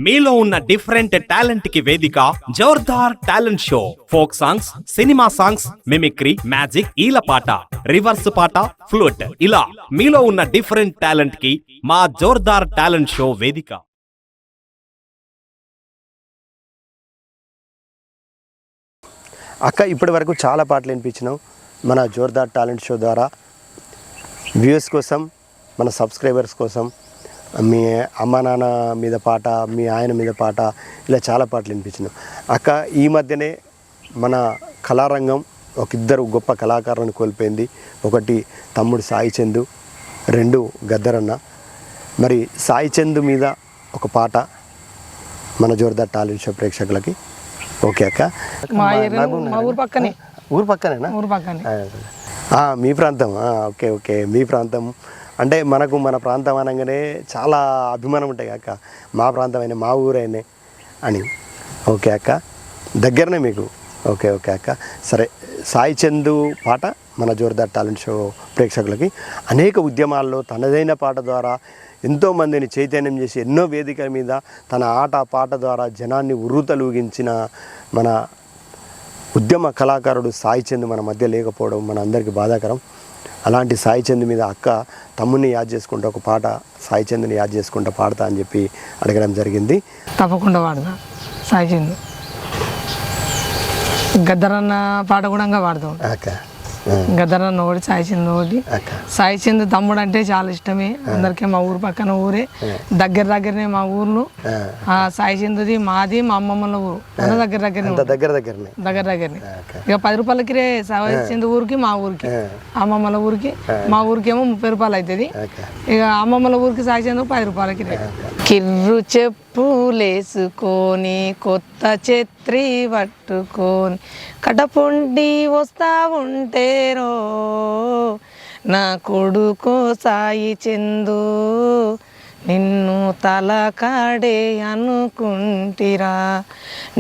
మీలో ఉన్న different talent కి వేదిక Jordar talent show. Folk songs, cinema songs, mimicry, magic, ఈలపాట, రివర్స్ పాట, ఫ్లూట్, ఇలా మీలో ఉన్న డిఫరెంట్ టాలెంట్ కి మా జోర్దార్ టాలెంట్ షో వేదిక. అక్క ఇప్పటి వరకు చాలా పాటలు వినిపించినాం మన జోర్దార్ టాలెంట్ షో ద్వారా. వ్యూవర్స్ కోసం, మన సబ్స్క్రైబర్స్ కోసం మీ అమ్మ నాన్న మీద పాట, మీ ఆయన మీద పాట, ఇలా చాలా పాటలు వినిపించినాం. అక్క ఈ మధ్యనే మన కళారంగం ఒక ఇద్దరు గొప్ప కళాకారులను కోల్పోయింది. ఒకటి తమ్ముడు సాయి చందు, రెండు గద్దరన్న. మరి సాయి చందు మీద ఒక పాట మన జోర్దార్ టాలెంట్ షో ప్రేక్షకులకి. ఓకే అక్క. ఊరు పక్కనేనా? మీ ప్రాంతం. ఓకే ఓకే, మీ ప్రాంతం అంటే మనకు మన ప్రాంతం అనగానే చాలా అభిమానం ఉంటాయి అక్క. మా ప్రాంతం అయినా, మా ఊరైనా అని. ఓకే అక్క, దగ్గరనే మీకు. ఓకే ఓకే అక్క. సరే, సాయి చందు పాట మన జోర్దార్ టాలెంట్ షో ప్రేక్షకులకి అనేక ఉద్యమాల్లో తనదైన పాట ద్వారా ఎంతోమందిని చైతన్యం చేసి ఎన్నో వేదికల మీద తన ఆట పాట ద్వారా జనాన్ని ఉర్రూతలూగించిన మన ఉద్యమ కళాకారుడు సాయి చంద్ మన మధ్య లేకపోవడం మన అందరికీ బాధాకరం. అలాంటి సాయి చంద్ మీద అక్క తమ్ముని యాద్ చేసుకుంటూ ఒక పాట సాయి చంద్ని యాద్ చేసుకుంటూ పాడతా అని చెప్పి అడగడం జరిగింది. తప్పకుండా పాడతా. సాయి చంద్ గద్దరన్న పాట కూడా పాడతాం అక్క. గద్దరన్న ఒకటి, సాయి చంద్ ఒకటి. సాయి చంద్ తమ్ముడు అంటే చాలా ఇష్టమే అందరికీ. మా ఊరు పక్కన ఊరే, దగ్గరనే మా ఊర్లు. సాయి చంద్ది మాది, మా అమ్మమ్మల ఊరు దగ్గరనే. ఇక 10 రూపాయలకి సాయి చంద్ ఊరికి, మా ఊరికి, అమ్మమ్మల ఊరికి. మా ఊరికి ఏమో 30 రూపాయలు అవుతుంది. ఇక అమ్మమ్మల ఊరికి సాయి చంద్ 10 రూపాయలకి. కిర్రు చెప్పులేసుకొని కొత్త ఛత్రి పట్టుకొని కటపుండి వస్తా ఉంటేరో నా కొడుకో సాయి చందు, నిన్ను తలకాడే అనుకుంటిరా,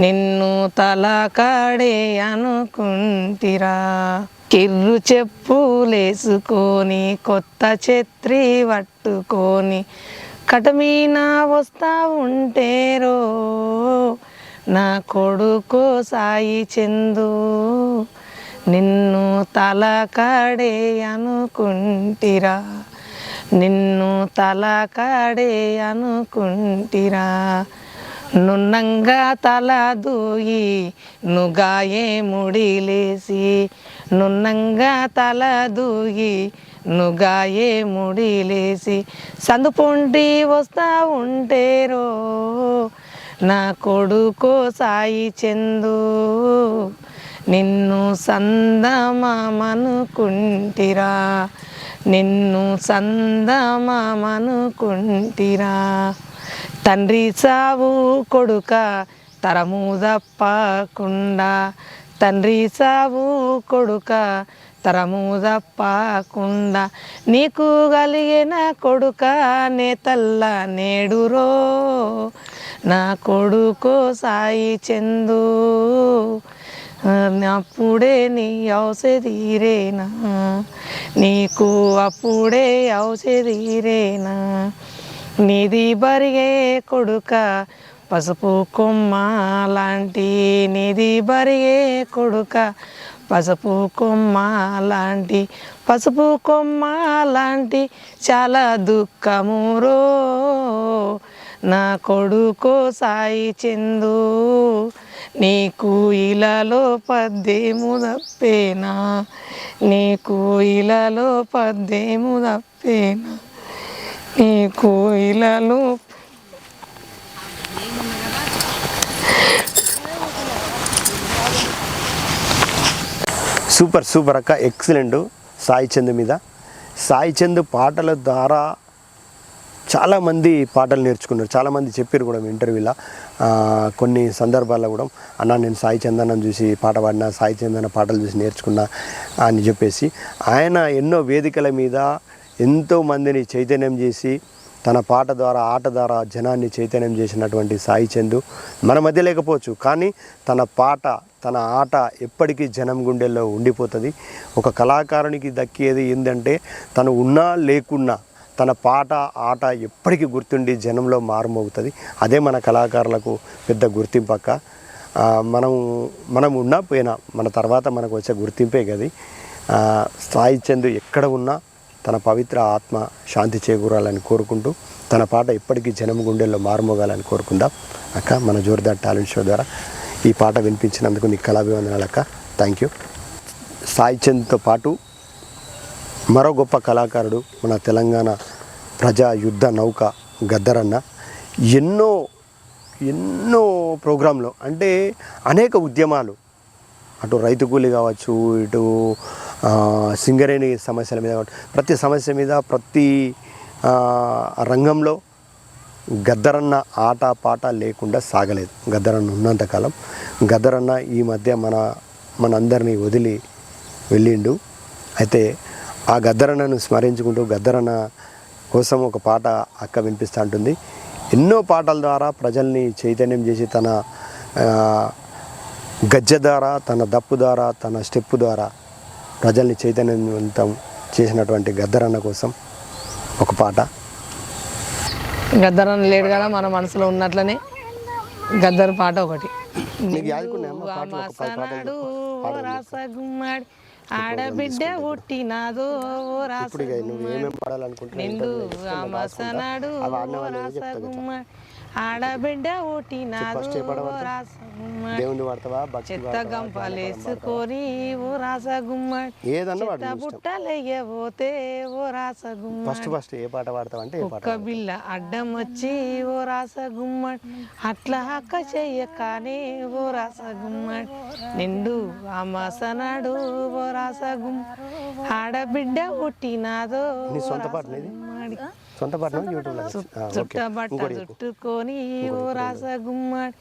నిన్ను తలకాడే అనుకుంటిరా. కిర్రు చెప్పులేసుకొని కొత్త ఛత్రి పట్టుకొని కటమీన వస్తా ఉంటేరో నా కొడుకో సాయి చందు, నిన్ను తలకాడే అనుకుంటిరా, నిన్ను తలకాడే అనుకుంటిరా. నున్నంగా తల దూయి నుగాయే ముడిలేసి, నున్నంగా తల దూయి నుగాయే ముడిలేసి సందుపుండి వస్తా ఉంటేరో నా కొడుకో సాయి చందు, నిన్ను సందమామనుకుంటిరా, నిన్ను సందమామనుకుంటిరా. తండ్రి సావు కొడుక తరము తప్పకుండా, తండ్రి సావు కొడుక తరము తప్పకుండా, నీకు కలిగిన కొడుక నేతల్ల నేడురో నా కొడుకో సాయి చందు, అప్పుడే నీ ఔషధీరేనా, నీకు అప్పుడే ఔషధీరేనా. నీది బరిగే కొడుక పసుపు కొమ్మ లాంటి, నీది బరిగే కొడుక పసుపు కొమ్మ లాంటి, పసుపు కొమ్మ లాంటి చాలా దుఃఖమురో నా కొడుకో సాయి చందు, నీకు ఇలాలో పద్దేము తప్పేనా, నీకు ఇలాలో పద్దేము తప్పేనా, నీకు ఇలాలో. సూపర్ సూపర్ అక్క, ఎక్సలెంట్. సాయి చంద్ మీద, సాయి చంద్ పాటల ద్వారా చాలామంది పాటలు నేర్చుకున్నారు. చాలామంది చెప్పారు కూడా ఇంటర్వ్యూలో, కొన్ని సందర్భాల్లో కూడా, అన్న నేను సాయి చంద్ అన్నను చూసి పాట పాడినా, సాయి చంద్ అన్న పాటలు చూసి నేర్చుకున్నా అని చెప్పేసి ఆయన ఎన్నో వేదికల మీద ఎంతోమందిని చైతన్యం చేసి తన పాట ద్వారా, ఆట ద్వారా జనాన్ని చైతన్యం చేసినటువంటి సాయి చంద్ మన మధ్య లేకపోవచ్చు, కానీ తన పాట, తన ఆట ఎప్పటికీ జనం గుండెల్లో ఉండిపోతుంది. ఒక కళాకారునికి దక్కేది ఏంటంటే తను ఉన్నా లేకున్నా తన పాట ఆట ఎప్పటికీ గుర్తుండి జనంలో మారుమోగుతుంది. అదే మన కళాకారులకు పెద్ద గుర్తింపు అక్క. మనం ఉన్నా పోయినా మన తర్వాత మనకు వచ్చే గుర్తింపే గది. సాయి చంద్ ఎక్కడ ఉన్నా తన పవిత్ర ఆత్మ శాంతి చేకూరాలని కోరుకుంటూ తన పాట ఎప్పటికీ జనం గుండెల్లో మారుమోగాలని కోరుకుందాం అక్క. మన జోర్దార్ టాలెంట్ షో ద్వారా ఈ పాట వినిపించినందుకు నీకు కళాభివందనాలు అక్క. Thank you. సాయి చంద్తో పాటు మరో గొప్ప కళాకారుడు మన తెలంగాణ ప్రజా యుద్ధ నౌక గద్దరన్న. ఎన్నో ప్రోగ్రాంలో అంటే అనేక ఉద్యమాలు, అటు రైతు కూలి కావచ్చు, ఇటు సింగరేణి సమస్యల మీద కావచ్చు, ప్రతి సమస్య మీద ప్రతి రంగంలో గద్దరన్న ఆట పాట లేకుండా సాగలేదు. గద్దరన్న ఉన్నంతకాలం. గద్దరన్న ఈ మధ్య మనందరినీ వదిలి వెళ్ళిండు. అయితే ఆ గద్దరన్నను స్మరించుకుంటూ గద్దరన్న కోసం ఒక పాట అక్క వినిపిస్తూ ఉంటుంది. ఎన్నో పాటల ద్వారా ప్రజల్ని చైతన్యం చేసి తన గజ్జె ద్వారా, తన దప్పు ద్వారా, తన స్టెప్పు ద్వారా ప్రజల్ని చైతన్యవంతం చేసినటువంటి గద్దరన్న కోసం ఒక పాట. గద్దరన్న లేడు కదా మన మనసులో ఉన్నట్లనే గద్దర్ పాట ఒకటి. రాసగుమ్మడి ఆడబిడ్డ పుట్టినాదో నిండు రామసనాడు రాసగుమ్మడి ఆడబిడ్డ పుట్టినాదో చెత్త గంపలేసుకొని ఓ రాసగుమ్మడి చెత్త బుట్టలెయ్యబోతే ఓ రాసగుమ్మడి ఒక్క బిల్ల అడ్డం వచ్చి ఓ రాసగుమ్మడి అట్లా హక్క చెయ్యకానే ఓ రాసగుమ్మడి నిండు రామసనాడు ఓ రాసగుమ్మడి ఆడబిడ్డ పుట్టినాదో చుట్టబట్ట చుట్టుకొని ఓ రాసగుమ్మడి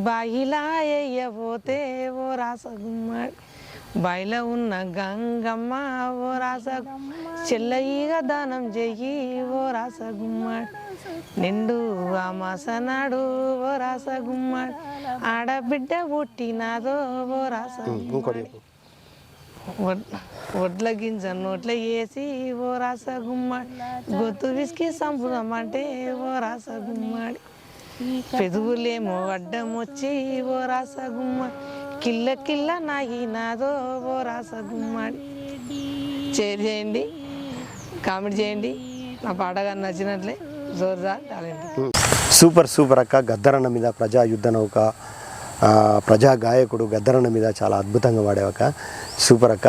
బాయిలా ఎయ్యబోతే ఓ రాసగుమ్మడి బాయిలో ఉన్న గంగమ్మ ఓ చెల్లయ్యగా దానం చెయ్యి ఓ రాసగుమ్మడి నిండు అమాసనాడు ఓ రాసగుమ్మడి ఆడబిడ్డ పుట్టినాదో ఓ రాసగుమ్మడి ఒడ్ల గింజ నోట్ల వేసి ఓ రాసగుమ్మడి గొత్తు విసికి సంపుదామంటే ఓ రాసగుమ్మడి పెదుగులేమో అడ్డం వచ్చి ఓ రాసగుమ్మడి కిల్ల కిల్ల నాగినాదో ఓ రాసగుమ్మడి. షేర్ చేయండి, కామెంట్ చేయండి. నా పాటగా నచ్చినట్లే జోర్దార్ టాలెంట్. సూపర్ అక్క. గద్దరన్న మీద ప్రజా యుద్ధ నౌక, ప్రజా గాయకుడు గద్దరన్న మీద చాలా అద్భుతంగా వాడేవక్క. సూపర్ అక్క.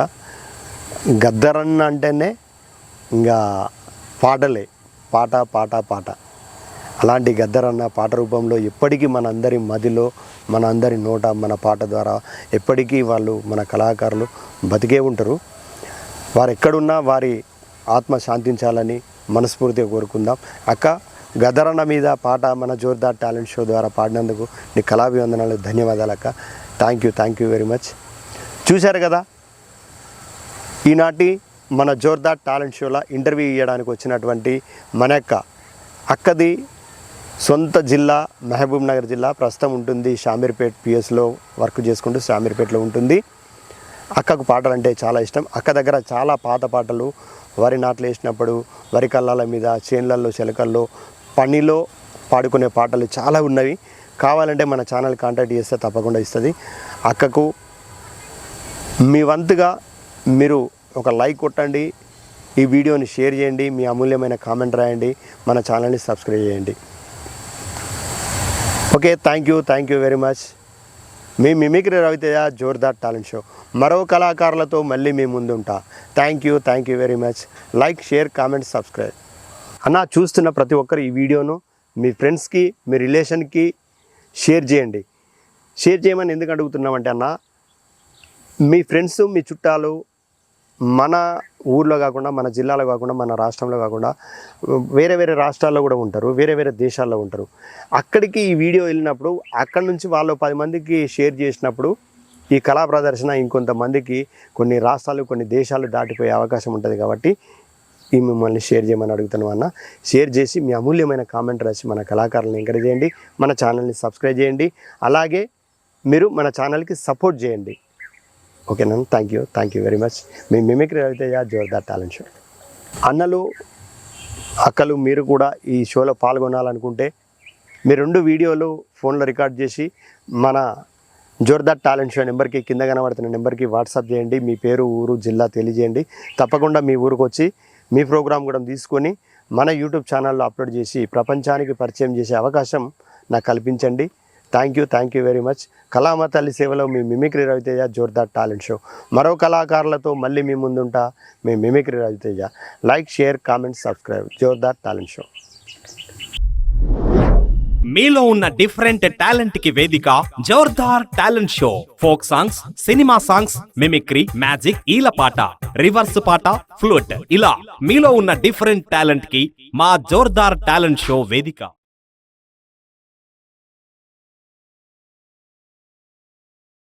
గద్దరన్న అంటేనే ఇంకా పాటలే, పాట పాట పాట. అలాంటి గద్దరన్న పాట రూపంలో ఎప్పటికీ మనందరి మదిలో, మన అందరి నోట, మన పాట ద్వారా ఎప్పటికీ వాళ్ళు మన కళాకారులు బతికే ఉంటారు. వారు ఎక్కడున్నా వారి ఆత్మ శాంతించాలని మనస్ఫూర్తిగా కోరుకుందాం అక్క. గద్దరన్న మీద పాట మన జోర్దార్ టాలెంట్ షో ద్వారా పాడినందుకు నీ కళాభివందనాలు, ధన్యవాదాలు అక్క. Thank you very much. చూశారు కదా, ఈనాటి మన జోర్దార్ టాలెంట్ షోలో ఇంటర్వ్యూ ఇవ్వడానికి వచ్చినటువంటి మన అక్కది సొంత జిల్లా మహబూబ్ నగర్ జిల్లా. ప్రస్తుతం ఉంటుంది షామీర్పేట్ పిఎస్లో వర్క్ చేసుకుంటూ షామీర్పేట్లో ఉంటుంది. అక్కకు పాటలు అంటే చాలా ఇష్టం. అక్క దగ్గర చాలా పాత పాటలు, వరి నాట్లు వేసినప్పుడు, వరి కళ్ళాల మీద, చేన్లల్లో, చెలకల్లో, పనిలో పాడుకునే పాటలు చాలా ఉన్నవి. కావాలంటే మన ఛానల్ కాంటాక్ట్ చేస్తే తప్పకుండా ఇస్తుంది. అక్కకు మీ వంతుగా మీరు ఒక లైక్ కొట్టండి, ఈ వీడియోని షేర్ చేయండి, మీ అమూల్యమైన కామెంట్ రాయండి, మన ఛానల్ని సబ్స్క్రైబ్ చేయండి. Okay, thank you very much. మీ mimicry Raviteja, Jordar talent show. మరో కళాకారులతో మళ్ళీ మీ ముందుంటా. Thank you very much. Like, share, comment, subscribe. అన్న, చూస్తున్న ప్రతి ఒక్కరు ఈ వీడియోను మీ ఫ్రెండ్స్కి, మీ రిలేషన్కి షేర్ చేయండి. షేర్ చేయమని ఎందుకు అడుగుతున్నామంటే అన్న, మీ ఫ్రెండ్స్, మీ చుట్టాలు మన ఊర్లో కాకుండా, మన జిల్లాలో కాకుండా, మన రాష్ట్రంలో కాకుండా వేరే రాష్ట్రాల్లో కూడా ఉంటారు, వేరే దేశాల్లో ఉంటారు. అక్కడికి ఈ వీడియో వెళ్ళినప్పుడు అక్కడి నుంచి వాళ్ళు 10 మందికి షేర్ చేసినప్పుడు ఈ కళా ప్రదర్శన ఇంకొంతమందికి కొన్ని రాష్ట్రాలు, కొన్ని దేశాలు దాటిపోయే అవకాశం ఉంటుంది. కాబట్టి ఈ మిమ్మల్ని షేర్ చేయమని అడుగుతున్నాం అన్న. షేర్ చేసి మీ అమూల్యమైన కామెంట్ రాసి మన కళాకారులను ఎంకరేజ్ చేయండి, మన ఛానల్ని సబ్స్క్రైబ్ చేయండి. అలాగే మీరు మన ఛానల్కి సపోర్ట్ చేయండి. ఓకేనా? Thank you very much. మీ mimicry Raviteja, Jordar talent show. అన్నలు అక్కలు మీరు కూడా ఈ షోలో పాల్గొనాలనుకుంటే మీ 2 వీడియోలు ఫోన్లో రికార్డ్ చేసి మన జోర్దార్ టాలెంట్ షో నెంబర్కి, కింద కనబడుతున్న నెంబర్కి వాట్సాప్ చేయండి. మీ పేరు, ఊరు, జిల్లా తెలియజేయండి. తప్పకుండా మీ ఊరికి వచ్చి మీ ప్రోగ్రాం కూడా తీసుకొని మన యూట్యూబ్ ఛానల్లో అప్లోడ్ చేసి ప్రపంచానికి పరిచయం చేసే అవకాశం నాకు కల్పించండి. Thank you very much. కళామ తల్లి సేవలో మీ mimicry Raviteja, Jordar talent show. మరో కళాకారులతో మళ్ళీ మీ ముందుంటా. మీ mimicry Raviteja. Like, share, comment, subscribe. Jordar talent show. మీలో ఉన్న డిఫరెంట్ టాలెంట్ కి వేదిక Jordar talent show. Folk songs, cinema songs, mimicry, magic, ఈలపాట, రివర్స్ పాట, ఫ్లూట్ ఇలా మీలో ఉన్న డిఫరెంట్ టాలెంట్ కి మా జోర్దార్ టాలెంట్ షో వేదిక.